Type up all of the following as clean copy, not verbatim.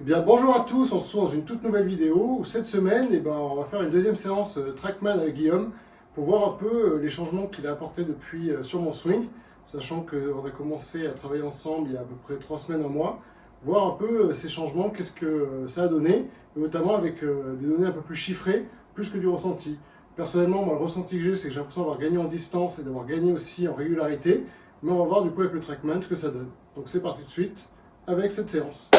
Eh bien, bonjour à tous, on se retrouve dans une toute nouvelle vidéo où cette semaine, on va faire une deuxième séance Trackman avec Guillaume pour voir un peu les changements qu'il a apportés depuis sur mon swing, sachant qu'on a commencé à travailler ensemble il y a à peu près 3 semaines, un mois, voir un peu ces changements, qu'est-ce que ça a donné, et notamment avec des données un peu plus chiffrées, plus que du ressenti. Personnellement, moi, le ressenti que j'ai, c'est que j'ai l'impression d'avoir gagné en distance et d'avoir gagné aussi en régularité, mais on va voir du coup avec le Trackman ce que ça donne. Donc c'est parti tout de suite avec cette séance.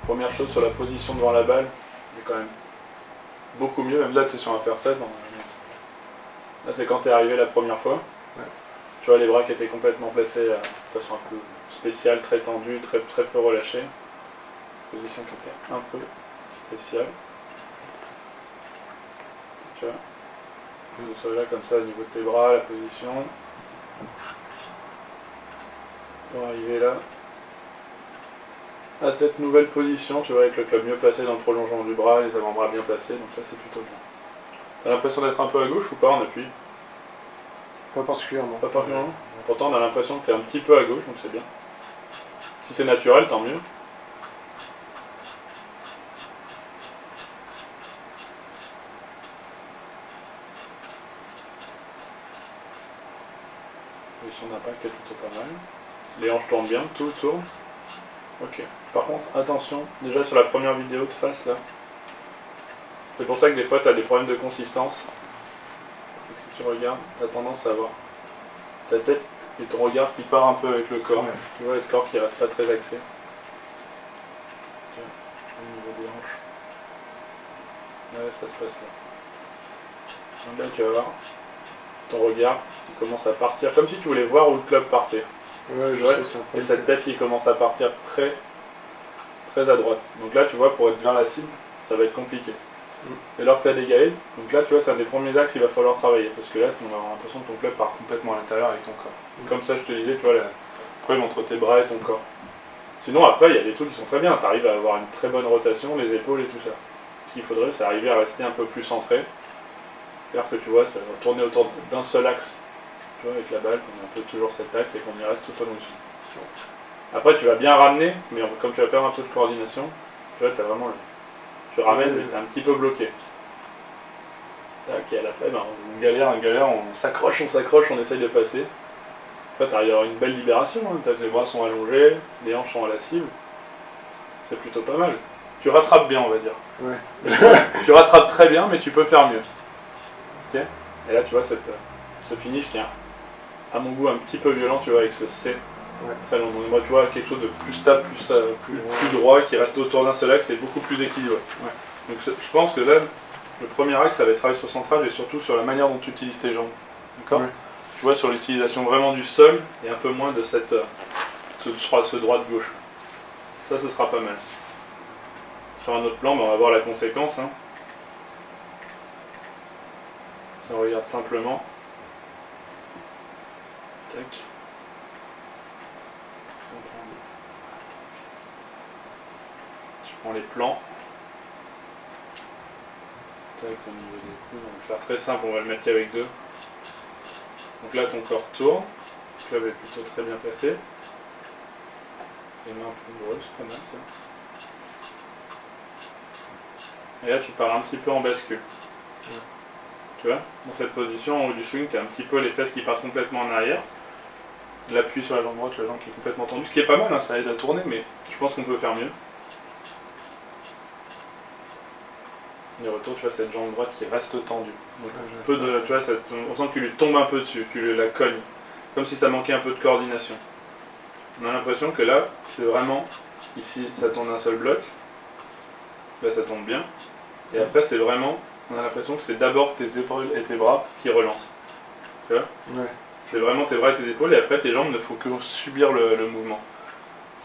Première chose sur la position devant la balle, elle est quand même beaucoup mieux, même là tu es sur un faire 7. Là c'est quand tu es arrivé la première fois. Ouais. Tu vois les bras qui étaient complètement placés de façon un peu spéciale, très tendue, très peu relâchée. Position qui était un peu spéciale. Tu vois. Tu sois là comme ça au niveau de tes bras, la position. Pour arriver là. À cette nouvelle position, tu vois, avec le club mieux placé dans le prolongement du bras, les avant-bras bien placés, donc ça c'est plutôt bien. T'as l'impression d'être un peu à gauche ou pas en appui? Pas particulièrement. Pas particulièrement. Pourtant on a l'impression que t'es un petit peu à gauche, donc c'est bien. Si c'est naturel, tant mieux. Position d'impact est plutôt pas mal. Les hanches tournent bien, tout tourne. Ok. Par contre, attention, déjà sur la première vidéo de face là, c'est pour ça que des fois tu as des problèmes de consistance. C'est que si tu regardes, tu as tendance à avoir ta tête et ton regard qui part un peu avec le corps. Ouais. Tu vois, le corps qui reste pas très axé. Tiens, au niveau des hanches. Ouais, ça se passe là. Là, tu vas voir ton regard qui commence à partir, comme si tu voulais voir où le club partait. Ouais, je Ouais. sais, c'est un peu. Et cette tête qui commence à partir très à droite. Donc là, tu vois, pour être bien la cible, ça va être compliqué. Et alors que tu as dégalé, donc là, tu vois, c'est un des premiers axes qu'il va falloir travailler. Parce que là, on va avoir l'impression que ton club part complètement à l'intérieur avec ton corps. Comme ça, je te disais, tu vois, le problème entre tes bras et ton corps. Sinon, après, il y a des trucs qui sont très bien. Tu arrives à avoir une très bonne rotation, les épaules et tout ça. Ce qu'il faudrait, c'est arriver à rester un peu plus centré. C'est-à-dire que tu vois, ça va tourner autour d'un seul axe. Tu vois, avec la balle, qu'on a un peu toujours cet axe et qu'on y reste tout au long dessus. Après, tu vas bien ramener, mais comme tu vas perdre un peu de coordination, tu vois, tu as vraiment le... Tu ramènes, mais c'est un petit peu bloqué. Tac, et à la fin, on galère, on s'accroche, on essaye de passer. Après, tu arrives à avoir une belle libération, hein. Les bras sont allongés, les hanches sont à la cible. C'est plutôt pas mal. Tu rattrapes bien, on va dire. Ouais. Tu rattrapes très bien, mais tu peux faire mieux. Okay. Et là, tu vois, ce finish qui est, à mon goût, un petit peu violent, tu vois, avec ce C. Ouais. Très long. Donc, moi, tu vois, quelque chose de plus stable, plus droit, qui reste autour d'un seul axe et beaucoup plus équilibré. Ouais. Donc, je pense que là, le premier axe, ça va être travailler sur le centrage et surtout sur la manière dont tu utilises tes jambes. D'accord. Ouais. Tu vois, sur l'utilisation vraiment du sol et un peu moins de ce droite-gauche. Ça, ce sera pas mal. Sur un autre plan, on va voir la conséquence. Hein. Si on regarde simplement. Tac. Je prends les plans. Tac, au niveau des coudes, on va le faire très simple, on va le mettre qu'avec deux. Donc là, ton corps tourne. Le club est plutôt très bien placé. Les mains plus grosses, pas mal ça. Et là, tu pars un petit peu en bascule. Ouais. Tu vois, dans cette position, en haut du swing, tu as un petit peu les fesses qui partent complètement en arrière. L'appui sur la jambe droite, la jambe qui est complètement tendue. Ce qui est pas mal, hein, ça aide à tourner, mais je pense qu'on peut faire mieux. Et retour, tu vois, cette jambe droite qui reste tendue. Donc, tu vois, on sent que tu lui tombes un peu dessus, que tu la cognes. Comme si ça manquait un peu de coordination. On a l'impression que là, c'est vraiment, ici, ça tourne un seul bloc. là ça tombe bien. Et après c'est vraiment, on a l'impression que c'est d'abord tes épaules et tes bras qui relancent. Tu vois? Ouais. C'est vraiment tes bras et tes épaules et après tes jambes ne font que subir le mouvement.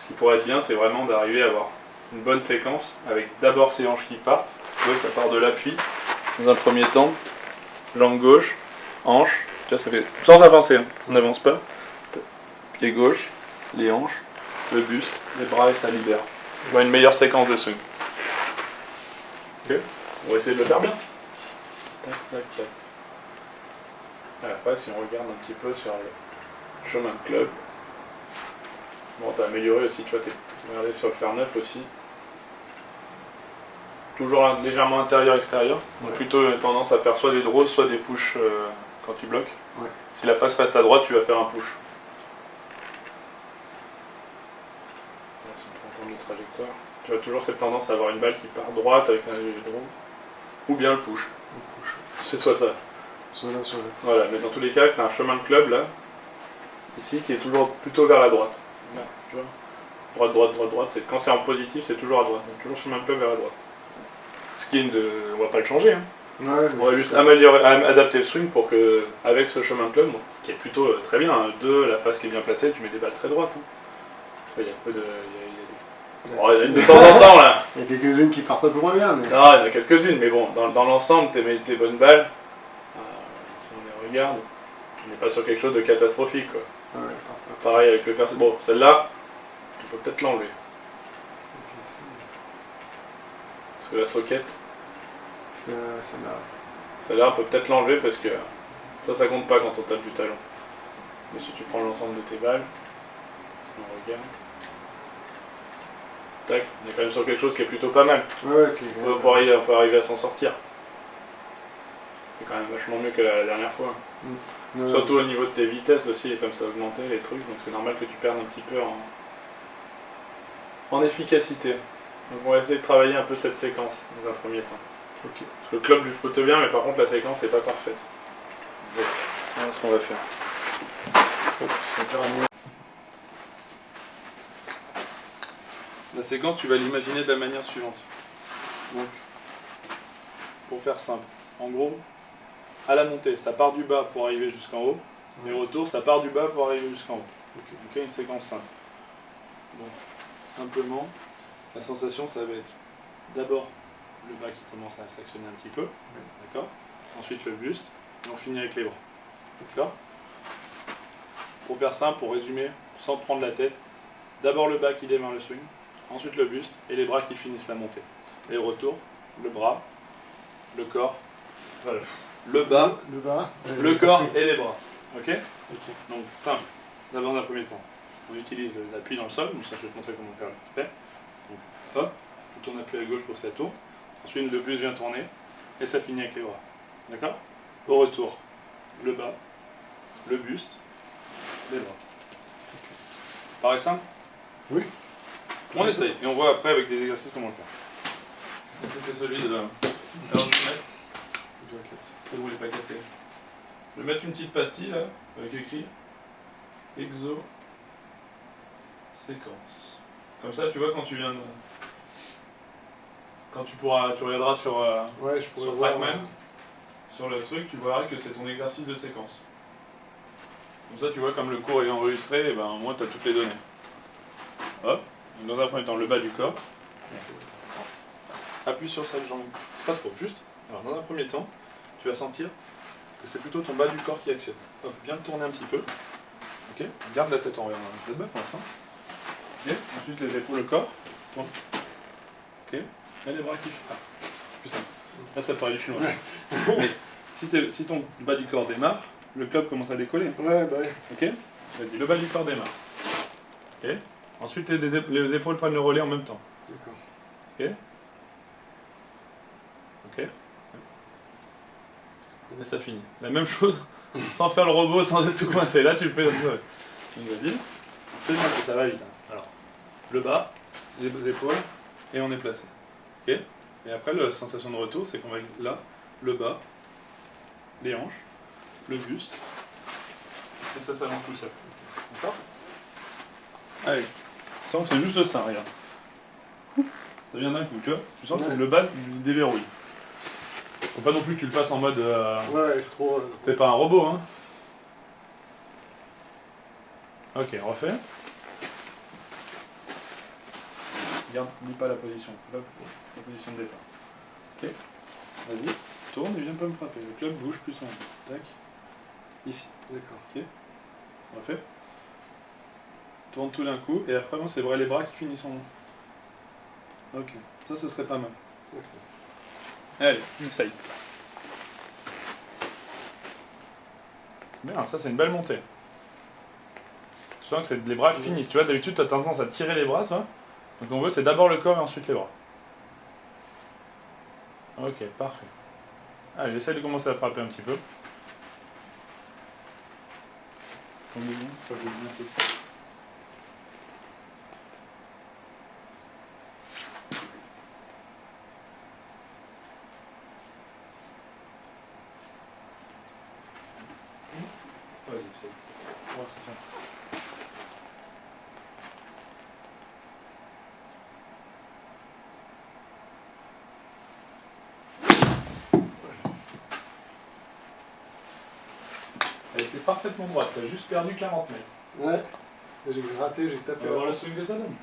Ce qui pourrait être bien, c'est vraiment d'arriver à avoir une bonne séquence avec d'abord ces hanches qui partent. Tu vois, ça part de l'appui dans un premier temps, jambe gauche, hanche, tu vois, ça fait sans avancer, hein. On n'avance pas. Pied gauche, les hanches, le buste, les bras et ça libère. On voit une meilleure séquence de swing. Ok, on va essayer de le faire bien. Tac, tac, tac. Et après, si on regarde un petit peu sur le chemin de club, bon, t'as amélioré aussi, tu vois, t'es regardé sur le fer neuf aussi. Toujours légèrement intérieur-extérieur. Donc Ouais. plutôt tendance à faire soit des draws, soit des push quand tu bloques. Ouais. Si la face reste à droite, tu vas faire un push. Là, si on prend le trajectoire, tu as toujours cette tendance à avoir une balle qui part droite avec un léger draw. Ou bien le push. C'est soit ça. Soit là, soit là. Voilà, mais dans tous les cas, tu as un chemin de club là, ici, qui est toujours plutôt vers la droite. Là, tu vois. Droite, droite, droite, droite. Quand c'est en positif, c'est toujours à droite. Donc toujours chemin de club vers la droite. Ce qui est on va pas le changer. Hein. Ouais, On va juste adapter le swing pour que, avec ce chemin de club, bon, qui est plutôt très bien, hein, la face qui est bien placée, tu mets des balles très droites. Hein. Il y a un peu de. Oh, il y en a une de temps en temps là. Il y a quelques-unes qui partent un peu moins bien, mais. Non, il y en a quelques-unes, mais bon, dans l'ensemble, tu mets tes bonnes balles. Si on les regarde, on n'est pas sur quelque chose de catastrophique. Quoi. Ouais, Pareil avec le percé. Bon, celle-là, tu peux peut-être l'enlever. Parce que la socket, celle-là, on peut peut-être l'enlever parce que ça compte pas quand on tape du talon. Mais si tu prends l'ensemble de tes balles, si on regarde, tac, on est quand même sur quelque chose qui est plutôt pas mal. Ouais, ok. On peut arriver à s'en sortir. C'est quand même vachement mieux que la dernière fois. Ouais. Surtout au niveau de tes vitesses aussi, et comme ça a augmenté les trucs, donc c'est normal que tu perdes un petit peu en efficacité. Donc on va essayer de travailler un peu cette séquence dans un premier temps. Ok. Parce que le club lui flotte bien, mais par contre la séquence n'est pas parfaite. Donc, voilà ce qu'on va faire. La séquence, tu vas l'imaginer de la manière suivante. Donc, pour faire simple, en gros, à la montée, ça part du bas pour arriver jusqu'en haut, et au retour, ça part du bas pour arriver jusqu'en haut. Ok, une séquence simple. Donc, simplement, la sensation, ça va être d'abord le bas qui commence à s'actionner un petit peu, d'accord. Ensuite le buste, et on finit avec les bras. D'accord. Pour faire simple, pour résumer, sans prendre la tête, d'abord le bas qui démarre le swing, ensuite le buste et les bras qui finissent la montée. Et au retour, le bras, le corps, le bas, le corps et les bras. Ok. Donc simple. D'abord dans un premier temps, on utilise l'appui dans le sol, donc ça je vais te montrer comment faire. Okay. Donc hop, tu tournes appui à gauche pour que ça tourne. Ensuite le buste vient tourner et ça finit avec les bras. D'accord. Au retour, le bas, le buste, les bras. Paraît simple? Oui. On essaye et on voit après avec des exercices comment le faire. C'était celui de. Alors je vais mettre. Je voulais pas casser. Je vais mettre une petite pastille là, avec écrit Exo séquence. Comme ça, tu vois, quand tu viens de. Quand tu regarderas sur, Ouais, je pourrais sur voir. Trackman, sur le truc, tu verras que c'est ton exercice de séquence. Comme ça, tu vois, comme le cours est enregistré, et ben, au moins, tu as toutes les données. Hop, donc, dans un premier temps, le bas du corps. Appuie sur cette jambe. Pas trop, juste. Alors, dans un premier temps, tu vas sentir que c'est plutôt ton bas du corps qui actionne. Hop, viens le tourner un petit peu. Ok, garde la tête en regardant le bas pour l'instant. Ok, ensuite les épaules, le corps. Tourne. Ok, et les bras qui. Ah, plus simple. Là, ça paraît du chinois. Mais si ton bas du corps démarre, le club commence à décoller. Ouais, bah ouais. Ok. Vas-y, le bas du corps démarre. Ok. Ensuite, les épaules prennent le relais en même temps. D'accord. Ok. Ok. Et ça finit. La même chose, sans faire le robot, sans être tout coincé. Là, tu le fais comme ça. Donc vas-y. Fais bien que ça va vite. Hein. Alors, le bas, les épaules, et on est placé. Ok. Et après, la sensation de retour, c'est qu'on va là, le bas, les hanches, le buste, et ça s'allonge tout seul. D'accord. Allez. Ça, on fait juste ça, regarde. Ça vient d'un coup, tu vois. Tu sens que c'est le bas du déverrouille. Faut pas non plus que tu le fasses en mode... Ouais, c'est trop... T'es pas un robot, hein. Ok, on refait. Regarde, n'oublie pas la position, c'est pas la position de départ. Ok, vas-y, tourne et viens pas me frapper. Le club bouge plus en haut. Tac. Ici. D'accord. Ok. On refait. Tourne tout d'un coup et après, c'est les bras qui finissent en haut. Ok, ça ce serait pas mal. Okay. Allez, essaye. Bien, ça c'est une belle montée. Tu sens que les bras finissent. Tu vois, d'habitude tu as tendance à tirer les bras, toi. Donc on veut, c'est d'abord le corps et ensuite les bras. Ok, parfait. Allez, essaye de commencer à frapper un petit peu. Tournez-vous, ça fait bien tout. Vas-y, essaye. On va voir ce que ça. Elle était parfaitement droite, tu as juste perdu 40 mètres. Ouais, j'ai raté, j'ai tapé. On va voir le swing que ça donne.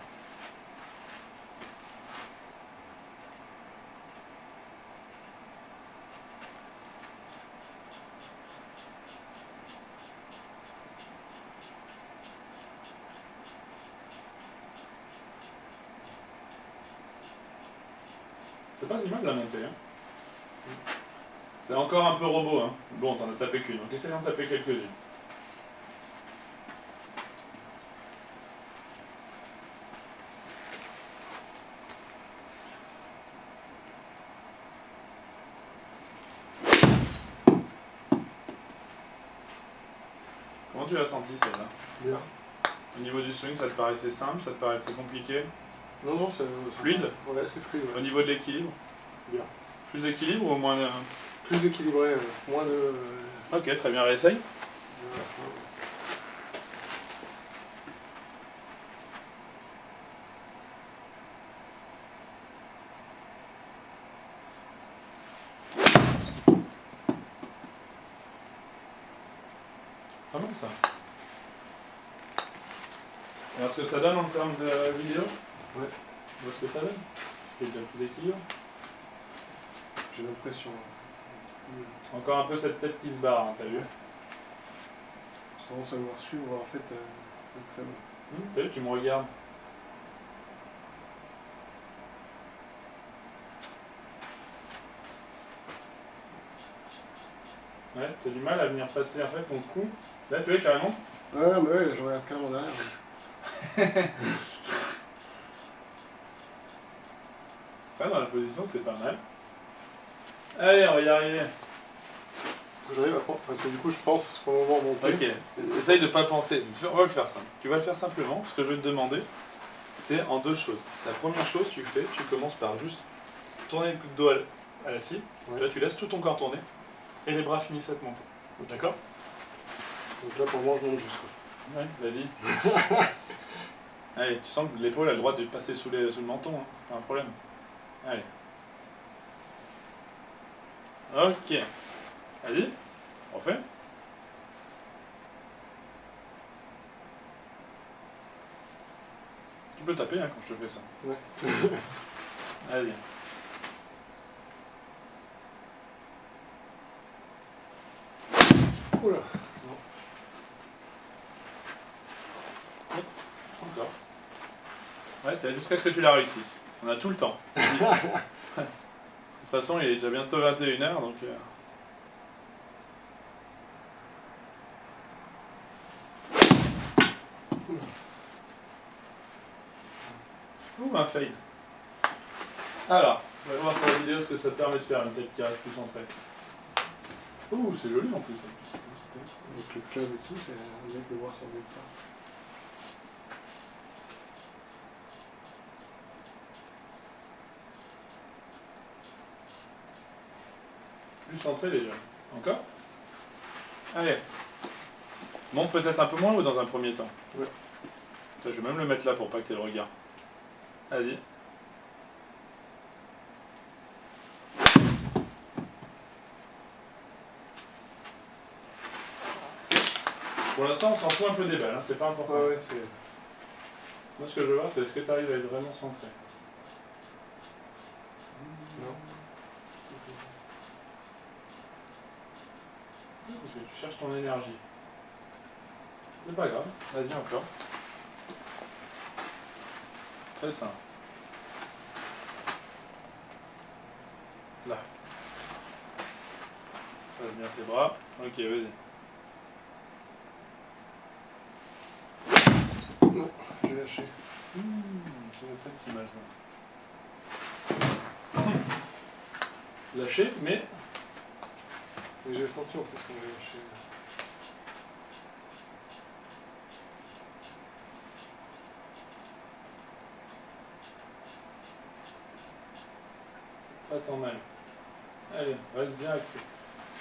C'est pas si mal la montée. Hein. C'est encore un peu robot. Hein. Bon, t'en as tapé qu'une, donc essaye d'en taper quelques-unes. Comment tu l'as senti celle-là? Bien. Au niveau du swing, ça te paraissait simple, ça te paraissait compliqué? Non, non, c'est fluide. Ouais, c'est fluide. Ouais. Au niveau de l'équilibre? Bien. Plus d'équilibre ou au moins de... Plus équilibré, moins de... Ok, très bien, réessaye. Pas mal ça. Alors ce que ça donne en termes de vidéo? Ouais. Tu vois ce que ça donne? C'était déjà plus d'équilibre. J'ai l'impression. Encore un peu cette tête qui se barre, hein, t'as vu? Sans savoir suivre en fait le club. T'as vu, tu me regardes. Ouais, t'as du mal à venir passer en fait ton cou. Là, tu vois carrément. Ouais, mais ouais, je regarde carrément derrière. Ouais, dans la position, c'est pas mal. Allez, on va y arriver. J'arrive à prendre, parce que du coup je pense qu'au moment monter. Ok, essaye de pas penser. On va le faire simple. Tu vas le faire simplement. Ce que je vais te demander, c'est en deux choses. La première chose, tu commences par juste tourner le dos à la scie. Ouais. Là, tu laisses tout ton corps tourner et les bras finissent à te monter. D'accord? Donc là pour moi je monte juste. Ouais, vas-y. Allez, tu sens que l'épaule a le droit de passer sous le menton, hein. C'est pas un problème. Allez. Ok. Vas-y, on refait. Tu peux taper hein, quand je te fais ça. Ouais. Vas-y. Oula. Encore. Ouais, c'est jusqu'à ce que tu la réussisses. On a tout le temps. De toute façon, il est déjà bientôt 21h, donc... Ouh, un fail. Alors, on va voir sur la vidéo ce que ça te permet de faire, une tête qui reste plus centrée. Ouh, c'est joli en plus. Avec le club et tout, c'est un mec de voir ça même pas. Plus centré déjà. Encore? Allez. Monte peut-être un peu moins ou dans un premier temps? Ouais. Je vais même le mettre là pour pas que tu aies le regard. Vas-y. Pour l'instant, on s'en fout un peu des balles, hein, c'est pas important. Ouais, c'est... Moi, ce que je veux voir, c'est est-ce que tu arrives à être vraiment centré. Non. Parce que tu cherches ton énergie. C'est pas grave, vas-y encore. Très simple. Là. Passe bien tes bras. Ok, vas-y. Non, j'ai lâché. Je vais pas cette image là. Lâché, mais Mais j'ai senti en plus quand j'ai lâché. pas tant mal. Allez, reste bien axé.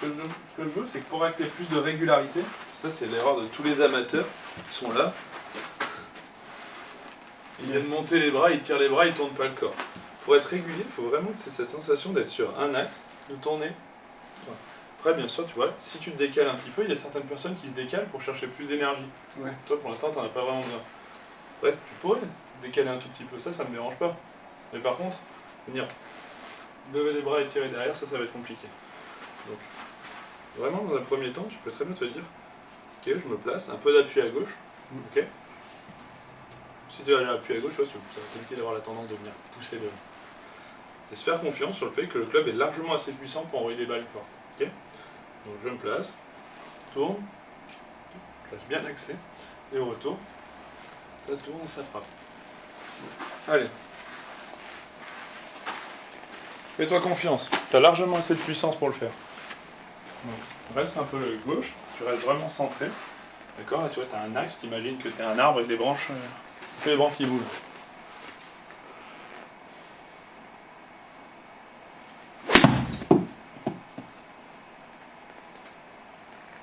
Ce que je veux, c'est que pour acter plus de régularité, ça c'est l'erreur de tous les amateurs qui sont là. Ils viennent monter les bras, ils tirent les bras, ils tournent pas le corps. Pour être régulier, il faut vraiment que c'est cette sensation d'être sur un axe, de tourner. Après, bien sûr, tu vois, si tu te décales un petit peu, il y a certaines personnes qui se décalent pour chercher plus d'énergie. Ouais. Toi, pour l'instant, t'en as pas vraiment besoin. Après, tu pourrais décaler un tout petit peu, ça me dérange pas. Mais par contre, venir lever les bras et tirer derrière, ça va être compliqué. Donc, vraiment, dans un premier temps, tu peux très bien te dire, ok, je me place, un peu d'appui à gauche, ok. Si tu as l'appui à gauche, ça va t'éviter d'avoir la tendance de venir pousser le... Et se faire confiance sur le fait que le club est largement assez puissant pour envoyer des balles fortes, ok. Donc je me place, tourne, place bien axé, et au retour, ça tourne et ça frappe. Allez. Fais-toi confiance, tu as largement assez de puissance pour le faire. Donc, reste un peu le gauche, tu restes vraiment centré. D'accord. Là tu vois, tu as un axe, t'imagines que tu es un arbre avec des branches, les branches qui bougent.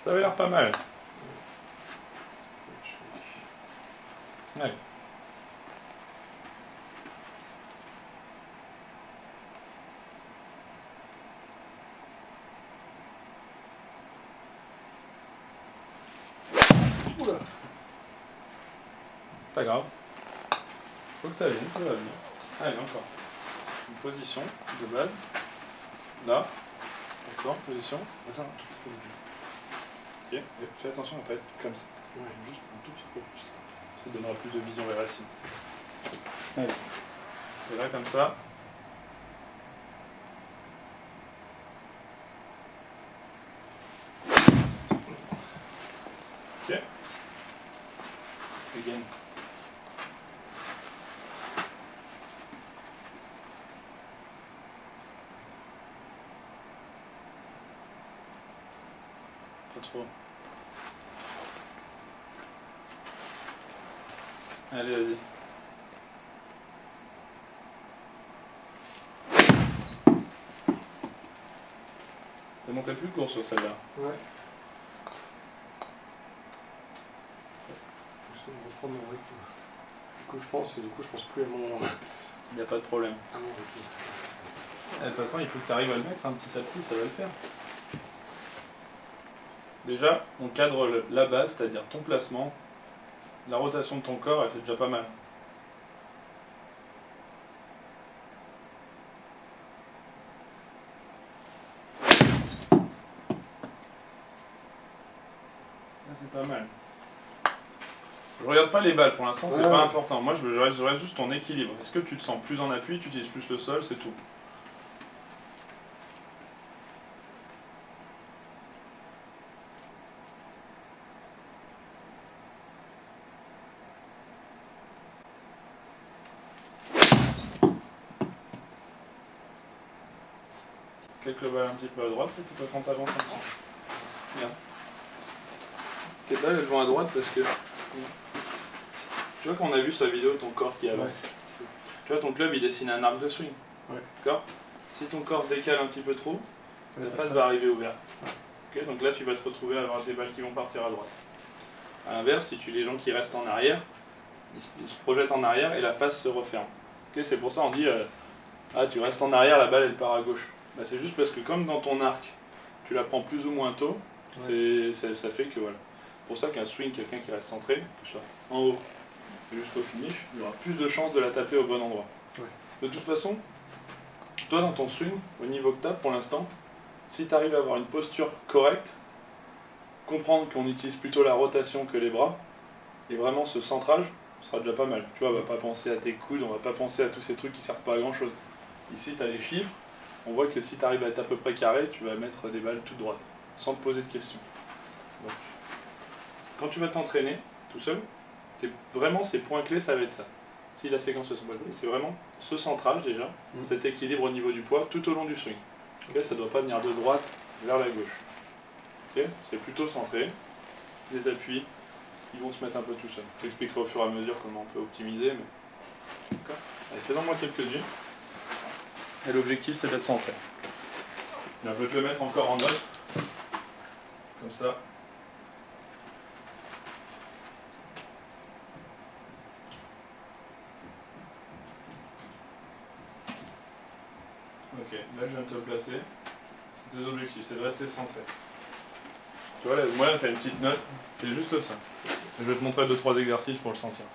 Ça avait l'air pas mal. Ouais. Oula. Pas grave. Faut que ça vienne, ça va venir. Allez, encore. Une position de base. Là. Reste en position. Et ça, un tout petit peu de vue. Ok. Et fais attention à ne pas être comme ça. Ouais. Juste un tout petit peu plus. Ça donnera plus de vision vers la cible. Allez. Et là, comme ça. Ok. Again. Pas trop. Allez, vas-y. T'as monté plus court sur celle-là. Ouais. J'essaie de reprendre mon rythme. Du coup, je pense plus à mon Il n'y a pas de problème. rythme. De toute façon, il faut que tu arrives à le mettre un petit à petit, ça va le faire. Déjà, on cadre la base, c'est-à-dire ton placement, la rotation de ton corps, et c'est déjà pas mal. Ça, c'est pas mal. Je regarde pas les balles pour l'instant, c'est pas important. Moi, je reste juste ton équilibre. Est-ce que tu te sens plus en appui, tu utilises plus le sol, c'est tout. Quelques balles un petit peu à droite, ça c'est pas quand t'avances un petit peu. Regarde. Tes balles elles vont à droite parce que... Tu vois qu'on a vu sur la vidéo ton corps qui avance. Ouais. Tu vois ton club il dessine un arc de swing. Ouais. D'accord. Si ton corps se décale un petit peu trop, ta face va arriver ouverte. Ouais. Okay, donc là tu vas te retrouver à avoir des balles qui vont partir à droite. A l'inverse, si tu les gens qui restent en arrière, ils se projettent en arrière et la face se referme. Okay, c'est pour ça on dit ah tu restes en arrière, la balle elle part à gauche. Bah, c'est juste parce que comme dans ton arc, tu la prends plus ou moins tôt, ouais. Ça fait que voilà. pour ça qu'un swing, quelqu'un qui reste centré, que ce soit en haut jusqu'au finish, il aura plus de chances de la taper au bon endroit. Ouais. De toute façon, toi dans ton swing, au niveau que tu as pour l'instant, si tu arrives à avoir une posture correcte, comprendre qu'on utilise plutôt la rotation que les bras, et vraiment ce centrage, ce sera déjà pas mal. Tu vois, on va pas penser à tes coudes, on va pas penser à tous ces trucs qui servent pas à grand chose. Ici, tu as les chiffres, on voit que si tu arrives à être à peu près carré, tu vas mettre des balles toutes droites, sans te poser de questions. Donc, quand tu vas t'entraîner tout seul, vraiment ces points clés, ça va être ça. Si la séquence se sont pas bonne, c'est vraiment ce centrage déjà, cet équilibre au niveau du poids tout au long du swing. Okay, ça ne doit pas venir de droite vers la gauche. Okay, c'est plutôt centré. Les appuis, ils vont se mettre un peu tout seuls. Je t'expliquerai au fur et à mesure comment on peut optimiser. Mais... Allez, fais-en moi quelques-unes. Et l'objectif, c'est d'être centré. Bien, je vais te le mettre encore en note. Comme ça. Ok, là je viens de te placer. C'est tes objectifs, c'est de rester centré. Tu vois, là, moi, tu as une petite note, c'est juste ça. Je vais te montrer 2-3 exercices pour le sentir.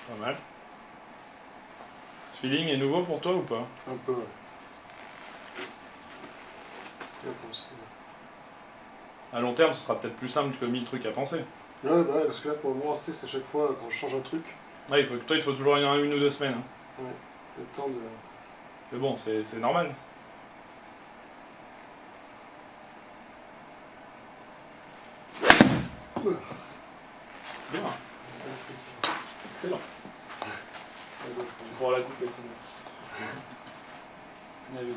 Pas mal. Ce feeling est nouveau pour toi ou pas? Un peu, ouais. Bien pensé. À long terme, ce sera peut-être plus simple que 1000 trucs à penser. Ouais, bah ouais, parce que là, pour le moment, tu sais, c'est à chaque fois quand je change un truc. Ouais, il te faut toujours une ou deux semaines. Hein. Ouais, le temps de. Mais bon, c'est normal. Oula. Bien. Excellent. Tu pourras la couper, c'est bon. Allez, vas-y.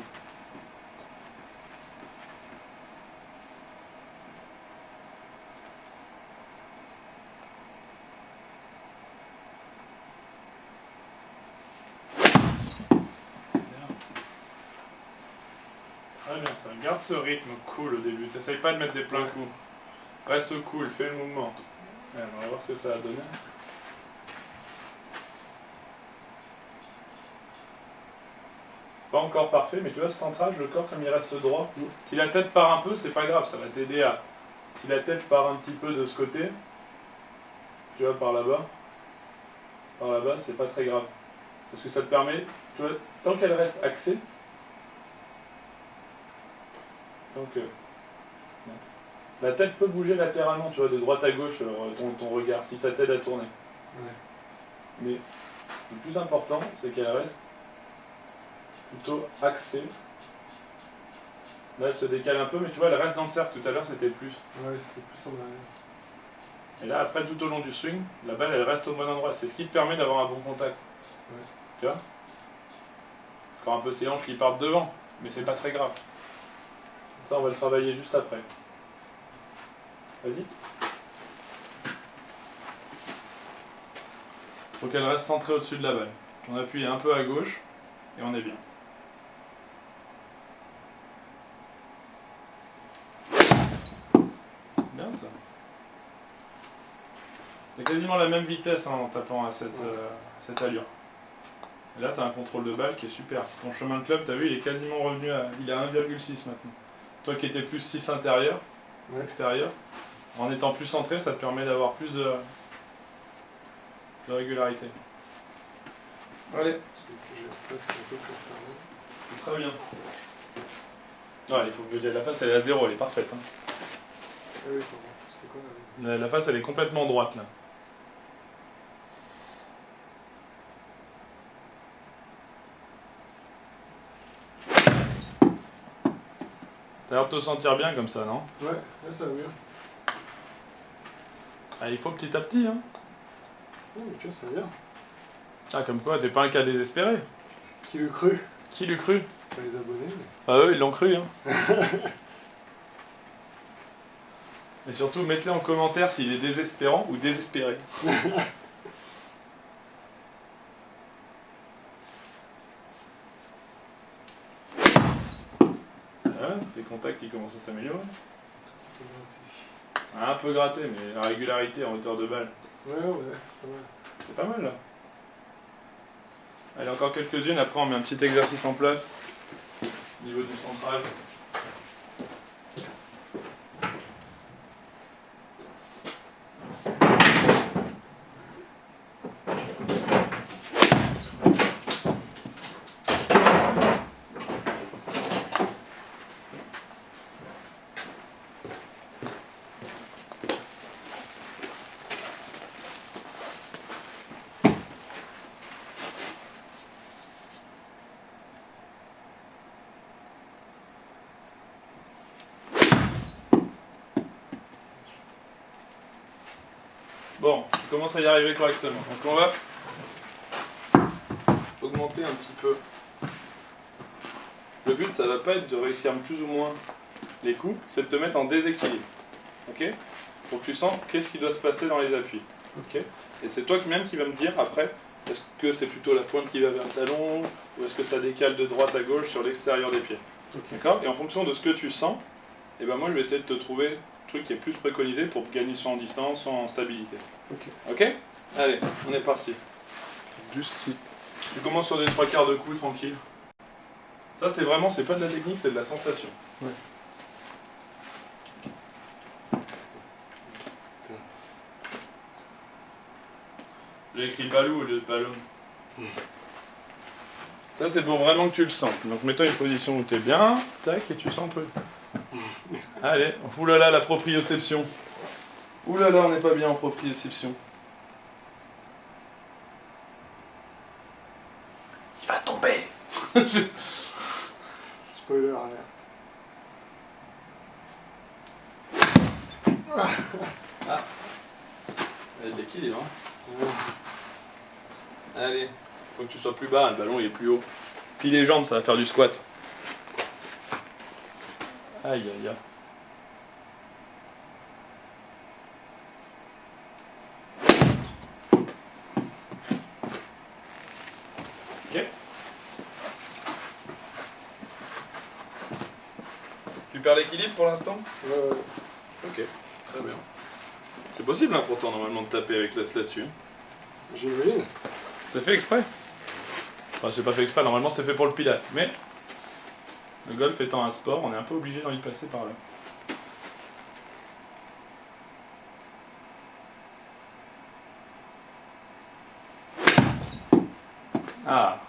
Très bien ça. Garde ce rythme cool au début. T'essayes pas de mettre des pleins coups. Reste cool, fais le mouvement. Ouais, on va voir ce que ça a donné. Pas encore parfait, mais tu vois ce centrage, le corps comme il reste droit. Si la tête part un peu, c'est pas grave, ça va t'aider à... Si la tête part un petit peu de ce côté, tu vois, par là-bas, c'est pas très grave. Parce que ça te permet, tu vois, tant qu'elle reste axée, tant que... La tête peut bouger latéralement, tu vois, de droite à gauche, ton regard, si ça t'aide à tourner. Ouais. Mais le plus important, c'est qu'elle reste plutôt axée. Là, elle se décale un peu, mais tu vois, elle reste dans le cercle. Tout à l'heure, c'était plus. Ouais, c'était plus en arrière. Et là, après, tout au long du swing, la balle, elle reste au bon endroit. C'est ce qui te permet d'avoir un bon contact. Ouais. Tu vois? Encore un peu ses hanches qui partent devant, mais c'est pas très grave. Ça, on va le travailler juste après. Vas-y. Faut qu'elle reste centrée au-dessus de la balle. On appuie un peu à gauche, et on est bien. Bien ça. C'est quasiment la même vitesse hein, en tapant à cette allure. Et là, tu as un contrôle de balle qui est super. Ton chemin de club, tu as vu, il est quasiment revenu à... Il est à 1,6 maintenant. Toi qui étais plus 6 intérieur, extérieur, en étant plus centré, ça te permet d'avoir plus de régularité. Allez. C'est très bien. Ouais, il faut que la face elle est à 0, elle est parfaite. Hein. Ah oui, c'est quoi La face elle est complètement droite là. T'as l'air de te sentir bien comme ça, non? Ouais, là ça va bien. Ah, il faut petit à petit, hein. Oh, tu vois, ça va bien. Ah, comme quoi, t'es pas un cas désespéré. Qui l'eût cru? Qui l'eût cru? Pas les abonnés, mais... Ah eux, ils l'ont cru, hein. Et surtout, mettez en commentaire s'il est désespérant ou désespéré. Ah, tes contacts qui commencent à s'améliorer. Un peu gratté, mais la régularité en hauteur de balle. Ouais, pas mal. C'est pas mal là. Allez, encore quelques-unes, après on met un petit exercice en place au niveau du centrage. Bon, tu commences à y arriver correctement. Donc on va augmenter un petit peu. Le but, ça va pas être de réussir plus ou moins les coups, c'est de te mettre en déséquilibre. Ok? Pour que tu sens qu'est-ce qui doit se passer dans les appuis. Ok? Et c'est toi-même qui va me dire après, est-ce que c'est plutôt la pointe qui va vers le talon, ou est-ce que ça décale de droite à gauche sur l'extérieur des pieds. D'accord? Et en fonction de ce que tu sens, et ben moi je vais essayer de te trouver le truc qui est plus préconisé pour gagner soit en distance, soit en stabilité. Ok? Allez, on est parti. Juste si. Tu commences sur des 3/4 de coups, tranquille. Ça c'est vraiment, c'est pas de la technique, c'est de la sensation. Ouais. J'ai écrit balou au lieu de ballon. Ça c'est pour vraiment que tu le sens. Donc mets-toi une position où tu es bien, tac, et tu sens un peu. Allez, oulala la proprioception. Oulala, on n'est pas bien en proprioception. Il va tomber. Spoiler alerte. Ah. Il y a de l'équilibre, hein. Allez, faut que tu sois plus bas, le ballon il est plus haut. Plie les jambes, ça va faire du squat. Aïe aïe aïe. Ok. Tu perds l'équilibre pour l'instant? Ok, très bien. C'est possible hein, pourtant normalement de taper avec l'as là-dessus. J'imagine. C'est fait exprès. Enfin, c'est pas fait exprès, normalement c'est fait pour le pilate. Mais le golf étant un sport, on est un peu obligé d'en y passer par là. Ah.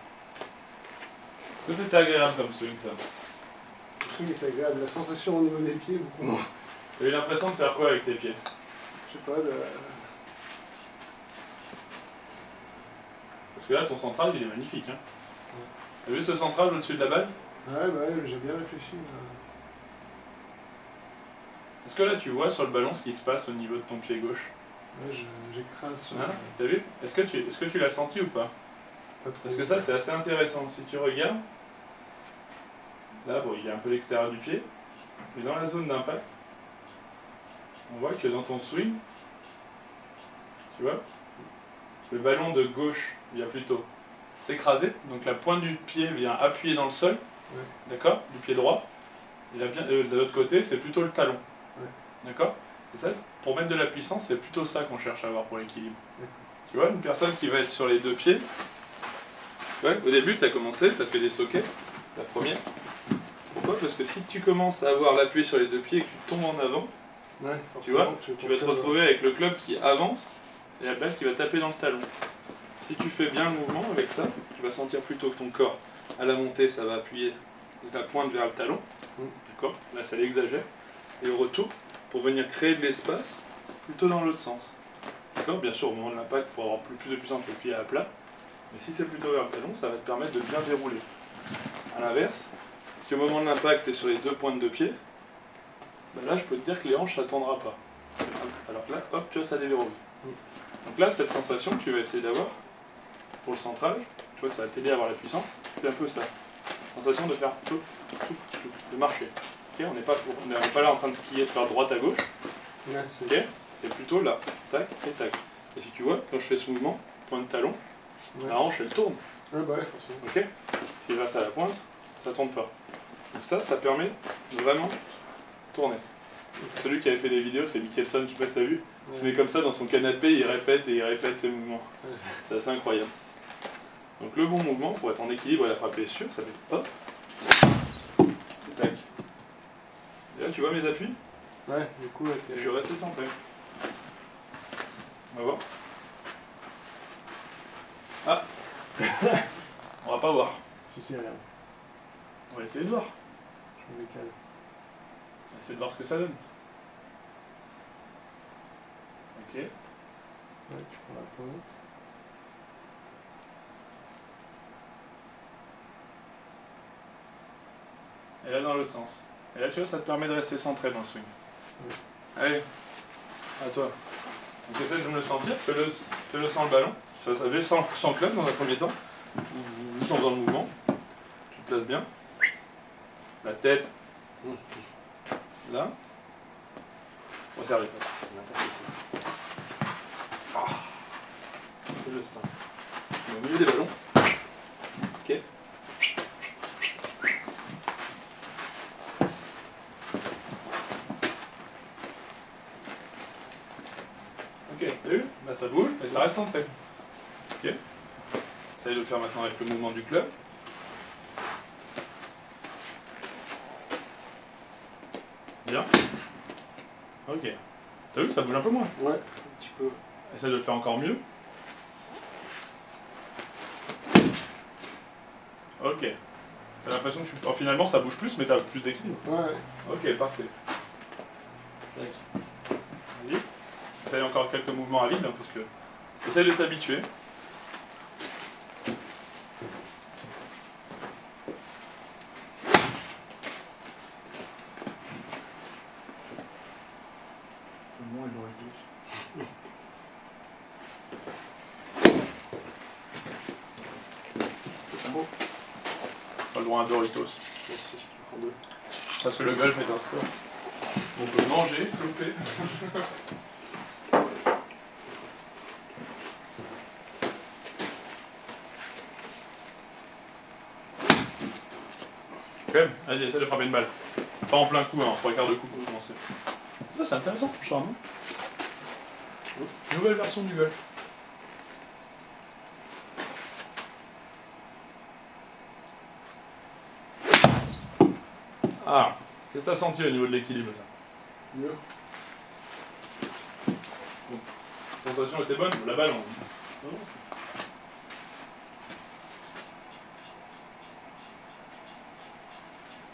Est-ce que c'était agréable comme swing ça? Le swing est agréable. La sensation au niveau des pieds, beaucoup moins. T'as eu l'impression de faire quoi avec tes pieds? Je sais pas, de... Parce que là ton centrage il est magnifique. Hein. T'as vu ce centrage au-dessus de la balle? Ouais, bah ouais, j'ai bien réfléchi. Est-ce que là tu vois sur le ballon ce qui se passe au niveau de ton pied gauche? Ouais, j'écrase sur... Hein? T'as vu? Est-ce que tu l'as senti ou pas? Pas trop. Parce que ça c'est assez intéressant. Si tu regardes, là bon il y a un peu l'extérieur du pied, mais dans la zone d'impact, on voit que dans ton swing, tu vois, le ballon de gauche vient plutôt s'écraser, donc la pointe du pied vient appuyer dans le sol, ouais. D'accord, du pied droit, et de l'autre côté c'est plutôt le talon, ouais. D'accord. Et ça, pour mettre de la puissance, c'est plutôt ça qu'on cherche à avoir pour l'équilibre. Tu vois, une personne qui va être sur les deux pieds, tu vois, au début tu as commencé, tu as fait des sockets, la première. Pourquoi? Parce que si tu commences à avoir l'appui sur les deux pieds et que tu tombes en avant, ouais, tu vois, tu vas te retrouver avec le club qui avance et la balle qui va taper dans le talon. Si tu fais bien le mouvement avec ça, tu vas sentir plutôt que ton corps, à la montée, ça va appuyer la pointe vers le talon. D'accord? Là, ça l'exagère. Et au retour, pour venir créer de l'espace, plutôt dans l'autre sens. D'accord? Bien sûr, au moment de l'impact, pour avoir plus de puissance, le pied à plat. Mais si c'est plutôt vers le talon, ça va te permettre de bien dérouler. A l'inverse, si au moment de l'impact, tu es sur les deux pointes de pied, ben là, je peux te dire que les hanches, ça ne tendra pas. Alors que là, hop, tu vois, ça déverrouille. Donc là, cette sensation que tu vas essayer d'avoir, pour le centrage, tu vois, ça va t'aider à avoir la puissance, c'est un peu ça. Sensation de faire tout, de marcher. Okay, on n'est pas là en train de skier, de faire droite à gauche. Ouais, okay, c'est plutôt là, tac et tac. Et si tu vois, quand je fais ce mouvement, point de talon, ouais. la hanche elle tourne. Ouais, bah ouais, forcément. Ok. Si je reste à la pointe, ça tourne pas. Donc ça permet de vraiment tourner. Okay. Celui qui avait fait des vidéos, c'est Mickelson, je sais pas si t'as vu. Il se met comme ça dans son canapé, il répète et il répète ses mouvements. Ouais. C'est assez incroyable. Donc le bon mouvement pour être en équilibre et la frapper sûr, ça fait hop, tac. Et là tu vois mes appuis? Ouais, du coup, Je suis resté centré. On va voir. Ah on va pas voir. Si, regarde. On va essayer de voir. Je me décale. On va essayer de voir ce que ça donne. Ok. Ouais, tu prends la pointe. Et là dans l'autre sens. Et là tu vois, ça te permet de rester centré dans le swing. Allez, à toi. Donc essaie de me le sentir, fais-le sans le ballon. Fais-le sans club dans un premier temps. Ou juste en faisant le mouvement. Tu te places bien. La tête. Là. On serre les pattes. Je le sens. Au milieu des ballons. Ok. Ok, t'as vu? Là ça bouge, mais ça reste centré. Ok. Essaye de le faire maintenant avec le mouvement du club. Bien. Ok. T'as vu que ça bouge un peu moins? Ouais, un petit peu. Essaye de le faire encore mieux. Ok. T'as l'impression que finalement ça bouge plus, mais t'as plus d'équilibre. Ouais. Ok, parfait. Tac. Vas-y. Essaye encore quelques mouvements à vide, hein, parce que... Essaye de t'habituer. C'est beau. Pas le droit à un Doritos. Merci, je prends deux. Parce que le golf est un sport. On peut manger, cloper. Ok, vas-y, essaie de frapper une balle. Pas en plein coup, hein, en 3/4 de coup pour commencer. Ça, c'est intéressant, je trouve, non? Nouvelle version du golf. Ah, qu'est-ce que t'as senti au niveau de l'équilibre, ça? Mieux. La sensation était bonne? La balle, on...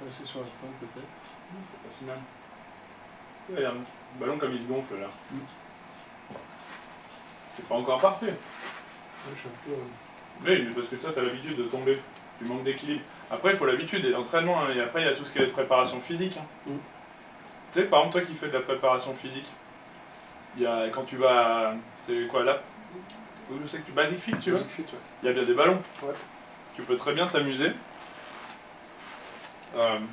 Passer sur la pointe peut-être. C'est pas si mal. Ouais, regarde, le ballon comme il se gonfle là. C'est pas encore parfait. Ouais, je suis un peu... Mais parce que toi, t'as l'habitude de tomber. Tu manques d'équilibre. Après, il faut l'habitude et l'entraînement. Hein, et après, il y a tout ce qui est préparation physique. Hein. Mm. Tu sais, par exemple, toi qui fais de la préparation physique, il y a, quand tu vas. C'est quoi là? Je sais que tu. Basic Fit, tu vois? Basic Fit, ouais. Il y a bien des ballons. Ouais. Tu peux très bien t'amuser.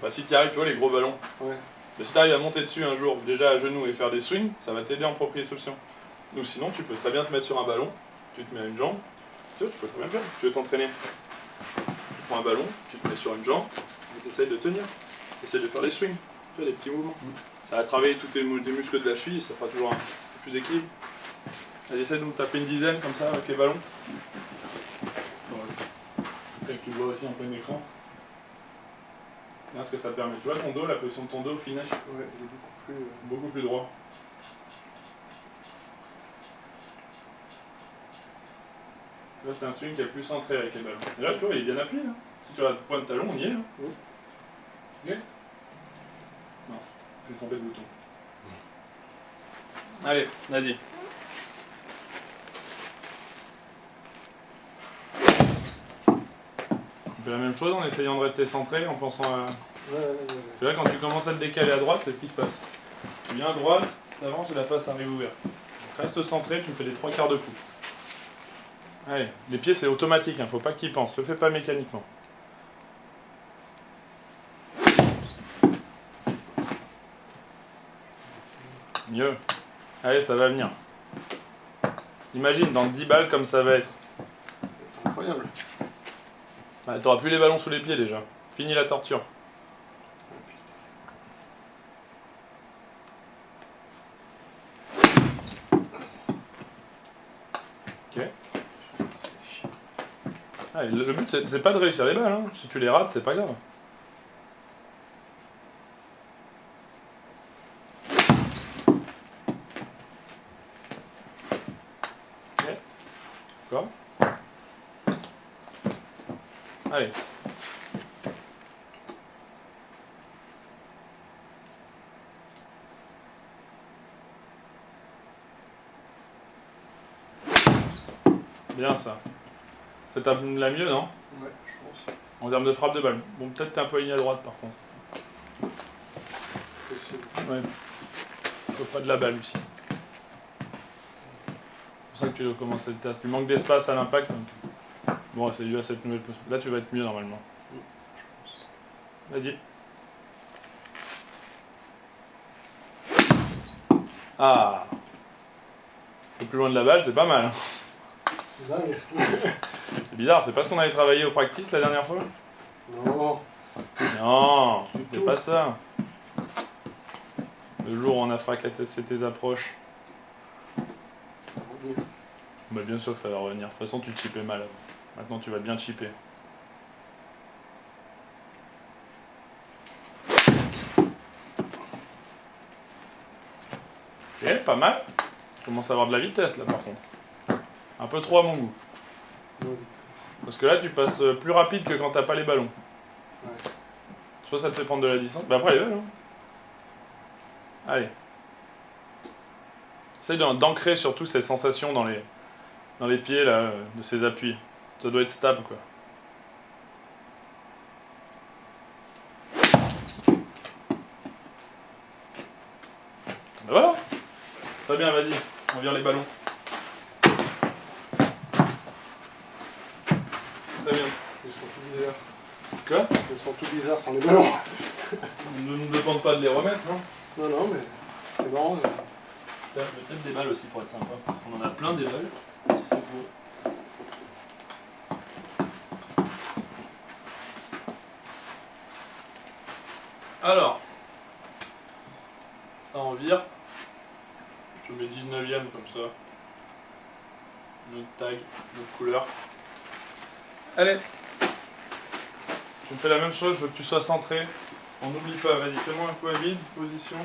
Si tu arrives, tu vois, les gros ballons. Ouais. Si tu arrives à monter dessus un jour, déjà à genoux et faire des swings, ça va t'aider en proprioception. Ou sinon, tu peux très bien te mettre sur un ballon, tu te mets à une jambe, tu vois, tu peux très bien faire. Tu veux t'entraîner. Tu prends un ballon, tu te mets sur une jambe, et tu essayes de tenir. Tu essayes de faire des swings, tu vois, des petits mouvements. Ça va travailler tous tes muscles de la cheville et ça fera toujours un peu plus d'équilibre. Essaye de nous taper une dizaine comme ça avec les ballons. Fait que tu vois aussi en plein écran. Regarde ce que ça permet. Tu vois ton dos, la position de ton dos au finish? Ouais, il est beaucoup plus droit. Là, c'est un swing qui est plus centré avec les ballons. Et là, tu vois, il est bien appuyé. Hein. Si tu as point de talon, on y est. Hein. Ok. Mince, je vais tromper de bouton. Allez, vas-y. On fait la même chose en essayant de rester centré, en pensant à... Tu vois, quand tu commences à te décaler à droite, c'est ce qui se passe. Tu viens à droite, tu avances et la face arrive ouverte. Donc reste centré, tu me fais les 3/4 de coup. Allez, les pieds c'est automatique, hein, faut pas qu'ils pensent, le fais pas mécaniquement. Mieux. Allez, ça va venir. Imagine dans 10 balles comme ça va être. incroyable. Ah, t'auras plus les ballons sous les pieds déjà. Fini la torture. Ok. Ah, le but, c'est pas de réussir les balles. Hein. Si tu les rates, c'est pas grave. Ok. D'accord. Allez. Bien ça. C'est la mieux, non? Ouais, je pense. En termes de frappe de balle. Bon, peut-être t'es un peu aligné à droite par contre. C'est possible. Ouais. Un peu près de la balle aussi. C'est pour ça que tu commences cette tasse. Tu manques d'espace à l'impact. Donc... Bon, c'est dû à cette nouvelle position. Là, tu vas être mieux normalement. Vas-y. Ah. Un peu plus loin de la balle, c'est pas mal. Dingue. C'est bizarre, c'est pas ce qu'on avait travaillé au practice la dernière fois? Non. Non, c'est pas ça. Le jour où on a fracassé tes approches. Bah bien sûr que ça va revenir. De toute façon, tu chippais mal. Maintenant, tu vas bien chipper. Ok, pas mal. Je commence à avoir de la vitesse là par contre. Un peu trop à mon goût. Parce que là, tu passes plus rapide que quand t'as pas les ballons. Ouais. Soit ça te fait prendre de la distance. Bah après les ballons. Allez. Essaye d'ancrer surtout ces sensations dans les pieds là, de ces appuis. Ça doit être stable quoi. Bah voilà. Très bien, vas-y. On vire les ballons. Très bien. Ils sont tout bizarres. Quoi? Ils sont tout bizarres sans les ballons. Ne nous demande pas de les remettre, hein. Non, non, mais c'est marrant. Peut-être des balles aussi pour être sympa. On en a plein des balles. Si c'est beau. Alors, ça en vire. Je te mets 19ème comme ça. Notre tag, notre couleur. Allez. Je me fais la même chose, je veux que tu sois centré. On n'oublie pas, vas-y, fais-moi un coup à vide, position.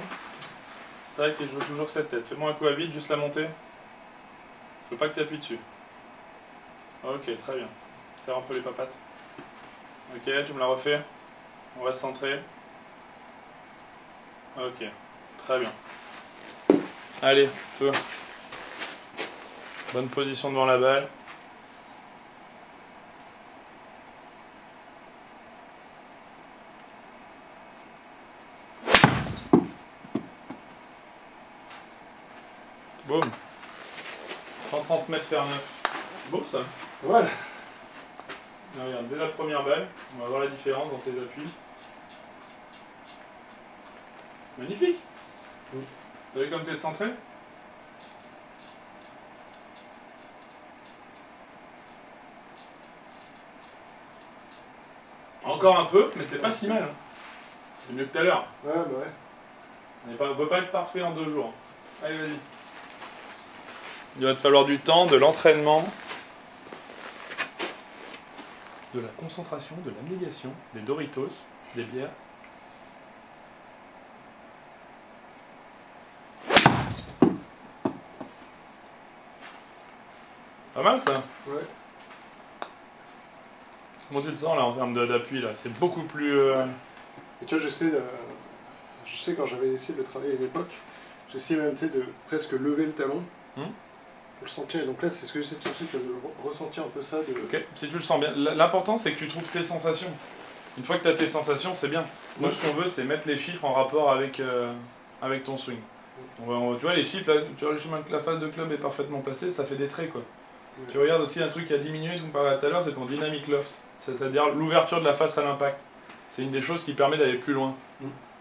Tac, et je veux toujours cette tête. Fais-moi un coup à vide, juste la montée. Je veux pas que tu appuies dessus. Ok, très bien. Serre un peu les papates. Ok, tu me la refais. On va se centrer. Ok, très bien. Allez, feu. Bonne position devant la balle. Boum. 130 mètres faire 9. C'est beau ça. Voilà. Regarde, dès la première balle, on va voir la différence dans tes appuis. Magnifique. T'as vu comme t'es centré? Encore un peu, mais c'est pas si mal. Hein. C'est mieux que tout à l'heure. Ouais, bah ouais. On ne peut pas être parfait en 2 jours. Allez, vas-y. Il va te falloir du temps, de l'entraînement, de la concentration, de l'abnégation, des Doritos, des bières. Pas mal ça. Ouais. Comment tu te sens là en termes d'appui là? C'est beaucoup plus... Et tu vois, je sais quand j'avais essayé de travailler à une époque, j'essayais même tu sais, de presque lever le talon pour le sentir. Et donc là, c'est ce que j'essaie de chercher, de ressentir un peu ça. Ok, si tu le sens bien. L'important c'est que tu trouves tes sensations. Une fois que tu as tes sensations, c'est bien. Nous, ce qu'on veut, c'est mettre les chiffres en rapport avec ton swing. Tu vois, les chiffres, là, tu vois, le chemin que la phase de club est parfaitement placée, ça fait des traits, quoi. Ouais. Tu regardes aussi un truc qui a diminué, qu'on parlait tout à l'heure, c'est ton dynamic loft. C'est-à-dire l'ouverture de la face à l'impact. C'est une des choses qui permet d'aller plus loin.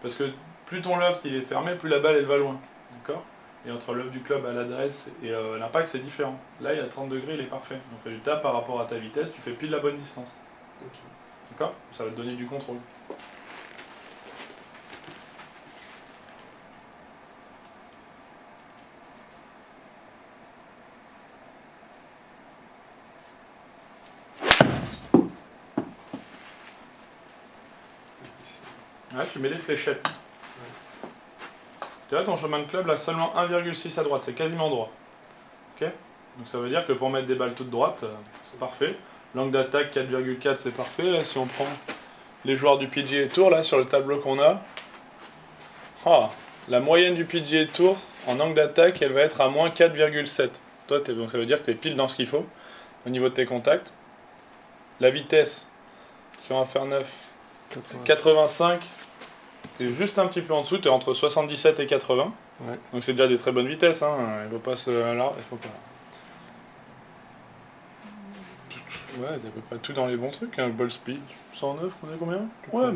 Parce que plus ton loft il est fermé, plus la balle elle va loin. D'accord? Et entre le loft du club à l'adresse et l'impact, c'est différent. Là, il y a 30 degrés, il est parfait. Donc, résultat, par rapport à ta vitesse, tu fais pile la bonne distance. Okay. D'accord? Ça va te donner du contrôle. Ouais, tu mets des fléchettes. Tu vois, ton chemin de club, là, seulement 1,6 à droite, c'est quasiment droit. Ok. Donc ça veut dire que pour mettre des balles toutes droites, c'est parfait. L'angle d'attaque 4,4, c'est parfait. Là, si on prend les joueurs du PGA Tour, là, sur le tableau qu'on a, la moyenne du PGA Tour en angle d'attaque, elle va être à moins 4,7. Toi, donc ça veut dire que tu es pile dans ce qu'il faut au niveau de tes contacts. La vitesse sur un fer 9, 85. Tu es juste un petit peu en dessous, tu es entre 77 et 80. Ouais. Donc c'est déjà des très bonnes vitesses. Hein. Il faut pas se. Alors, il faut pas. Ouais, c'est à peu près tout dans les bons trucs. Hein. Ball speed, 109, on est combien? Ouais,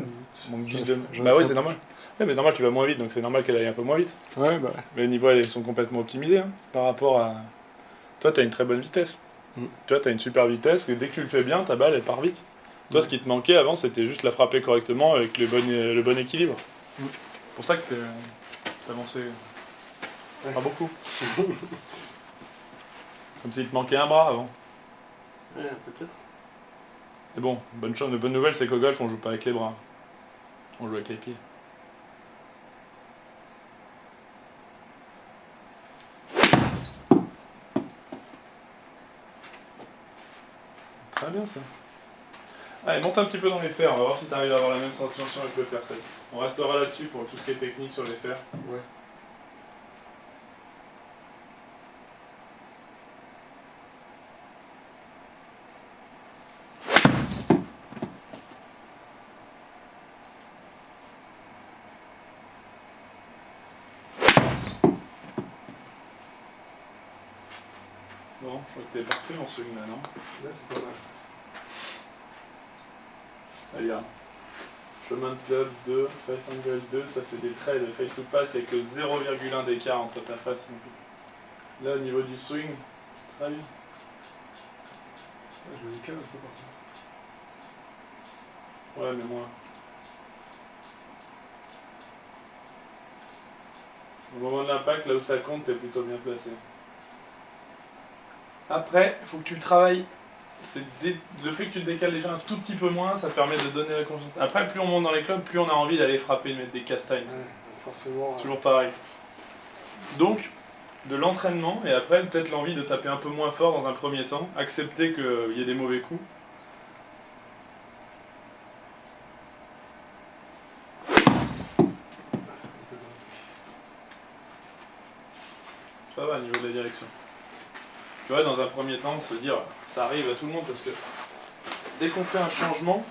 manque 10 de. Bah ouais, c'est normal. Ouais, mais normal, tu vas moins vite, donc c'est normal qu'elle aille un peu moins vite. Ouais, bah. Les niveaux, elles sont complètement optimisés hein, par rapport à. Toi, tu as une très bonne vitesse. Tu vois, tu as une super vitesse, et dès que tu le fais bien, ta balle, elle part vite. Toi, ce qui te manquait avant, c'était juste la frapper correctement avec le bon équilibre. C'est pour ça que t'as avancé pas beaucoup. Comme s'il te manquait un bras avant. Ouais, peut-être. Mais bon, bonne nouvelle, c'est qu'au golf, on joue pas avec les bras. On joue avec les pieds. Très bien ça. Allez, monte un petit peu dans les fers, on va voir si tu arrives à avoir la même sensation avec le fer 7. On restera là-dessus pour tout ce qui est technique sur les fers. Ouais. Bon, je crois que t'es parfait en swing là, non? Là, c'est pas mal. Allez, là. Chemin de club 2, face angle 2, ça c'est des traits de face to pass avec que 0,1 d'écart entre ta face et là au niveau du swing, strike. Je me décale un peu par contre. Ouais, mais moins. Au moment de l'impact, là où ça compte, t'es plutôt bien placé. Après, il faut que tu le travailles. Le fait que tu te décales déjà un tout petit peu moins, ça permet de donner la confiance. Après, plus on monte dans les clubs, plus on a envie d'aller frapper, de mettre des castagnes. Ouais, forcément. C'est toujours pareil. Donc, de l'entraînement, et après, peut-être l'envie de taper un peu moins fort dans un premier temps, accepter qu'il y ait des mauvais coups. Ça va au niveau de la direction. Tu vois, dans un premier temps, se dire, ça arrive à tout le monde parce que dès qu'on fait un changement,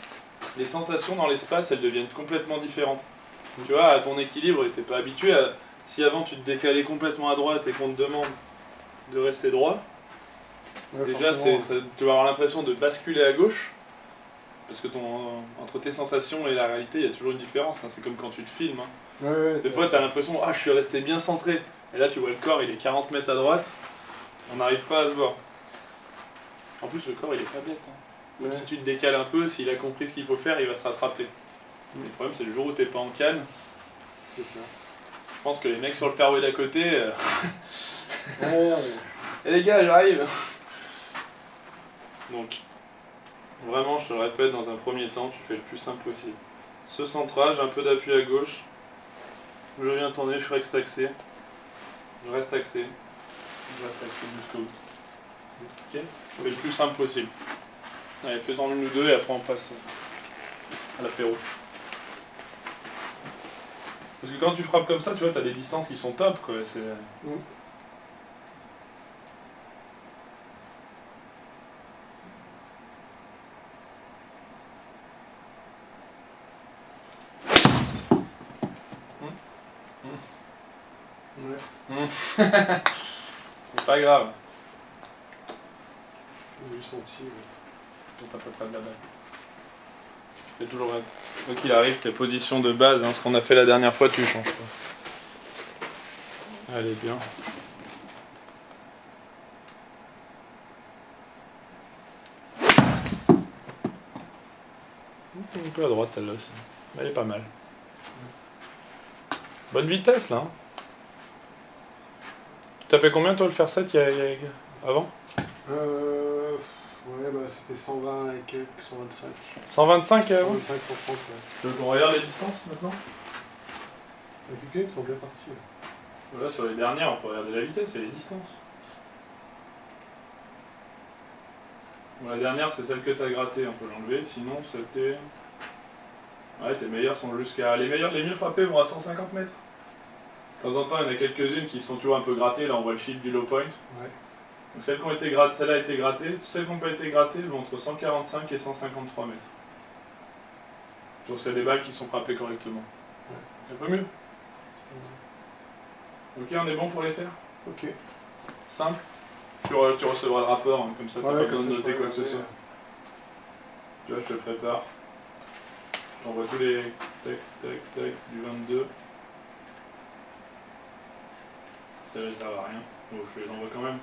les sensations dans l'espace, elles deviennent complètement différentes. Tu vois, à ton équilibre, t'es pas habitué à... Si avant tu te décalais complètement à droite et qu'on te demande de rester droit, Ouais, déjà tu vas avoir l'impression de basculer à gauche, parce que entre tes sensations et la réalité, il y a toujours une différence. Hein. C'est comme quand tu te filmes. Hein. Ouais, Des fois, tu as l'impression, je suis resté bien centré. Et là, tu vois le corps, il est 40 mètres à droite. On n'arrive pas à se voir. En plus, le corps, il est pas bête. Hein. Même si tu te décales un peu, s'il a compris ce qu'il faut faire, il va se rattraper. Le problème, c'est le jour où t'es pas en canne. c'est ça. Je pense que les mecs sur le fairway d'à côté... Ouais. Et les gars, j'arrive. Donc, vraiment, je te le répète, dans un premier temps, tu fais le plus simple possible. Ce centrage, un peu d'appui à gauche. Je viens tourner, je reste axé. Je reste axé. Je reste axé jusqu'au bout. Ok. Je fais le plus simple possible. Allez, fais-en une ou deux et après on passe à l'apéro. Parce que quand tu frappes comme ça, tu vois, t'as des distances qui sont top, quoi. C'est... Ouais. C'est pas grave. J'ai eu senti. C'est à peu près de la balle. C'est toujours vrai. Quoi qu'il arrive, tes positions de base, hein, ce qu'on a fait la dernière fois, tu changes pas. Allez, bien. Un peu à droite celle-là aussi. Elle est pas mal. Bonne vitesse là. Hein. Tu t'as fait combien toi le faire 7 avant? Ouais, bah c'était 120 et quelques, 125. 125 125, 130, ouais. Tu veux qu'on regarde les distances maintenant? Les quelques sont bien partis. Ouais. Voilà, sur les dernières, on peut regarder la vitesse et les distances. Bon, la dernière, c'est celle que tu as grattée, on peut l'enlever. Sinon, c'était... Ouais, tes meilleures sont jusqu'à... Les mieux frappés vont à 150 mètres. De temps en temps, il y en a quelques-unes qui sont toujours un peu grattées. Là, on voit le shield du low point. Ouais. Donc celles qui ont été grattées, celle-là a été grattée. Celles qui n'ont pas été grattées vont entre 145 et 153 mètres. Donc c'est des balles qui sont frappées correctement. Ouais. Un peu mieux. Ok, on est bon pour les faire? Ok. Simple. Tu recevras le rapport, hein, comme ça t'as Ouais, pas besoin de noter quoi que ce soit. ouais. Tu vois, je te le prépare. Je t'envoie tous les tac, tac, tac du 22. Ça ne sert à rien. Bon, je te les envoie quand même.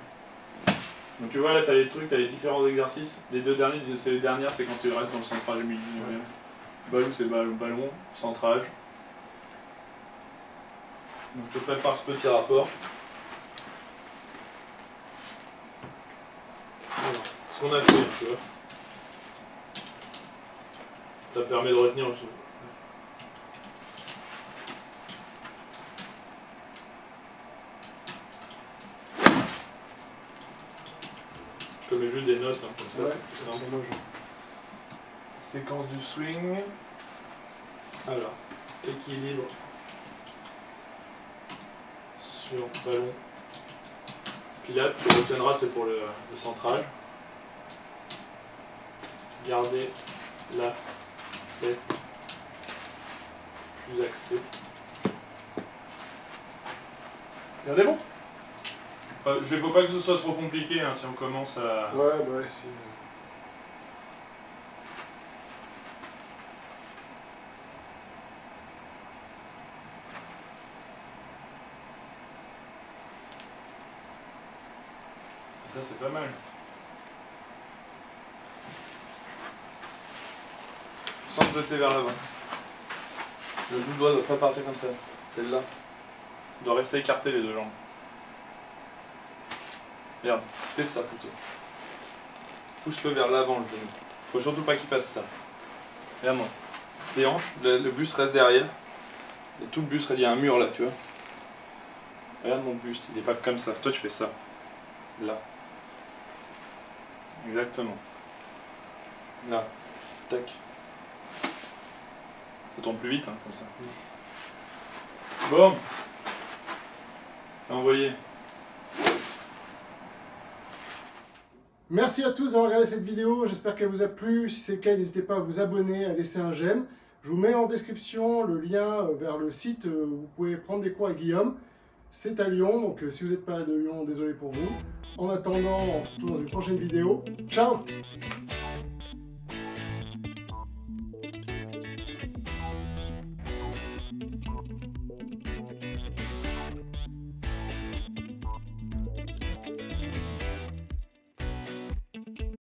Donc tu vois, là, t'as les trucs, t'as les différents exercices. Les deux derniers, c'est les dernières, c'est quand tu restes dans le centrage midi. Balou, c'est ballon, centrage. Donc je te prépare ce petit rapport. Voilà. Ce qu'on a fait, tu vois. Ça permet de retenir le souffle. Je te mets juste des notes, hein, comme ça Ouais, c'est plus simple. moi, Séquence du swing. Alors, équilibre sur ballon. Puis là, tu retiendras, c'est pour le centrage. Garder la tête plus axée. Regardez bon. Il ne faut pas que ce soit trop compliqué hein, si on commence à... Ouais, bah ouais, si. Ça c'est pas mal. Sans te jeter vers l'avant. Le bout de doigt doit pas partir comme ça. Celle-là. Il doit rester écarté les deux jambes. Regarde, fais ça plutôt. Pousse-le vers l'avant le genou. Faut surtout pas qu'il fasse ça. Regarde-moi. Les hanches, le buste reste derrière. Et tout le buste relié à un mur là, tu vois. Regarde mon buste, il est pas comme ça. Toi tu fais ça. Là. Exactement. Là. Tac. Faut tourner plus vite, hein, comme ça. Bon. C'est envoyé. Merci à tous d'avoir regardé cette vidéo, j'espère qu'elle vous a plu. Si c'est le cas, n'hésitez pas à vous abonner, à laisser un j'aime. Je vous mets en description le lien vers le site où vous pouvez prendre des cours avec Guillaume. C'est à Lyon, donc si vous n'êtes pas de Lyon, désolé pour vous. En attendant, on se retrouve dans une prochaine vidéo. Ciao!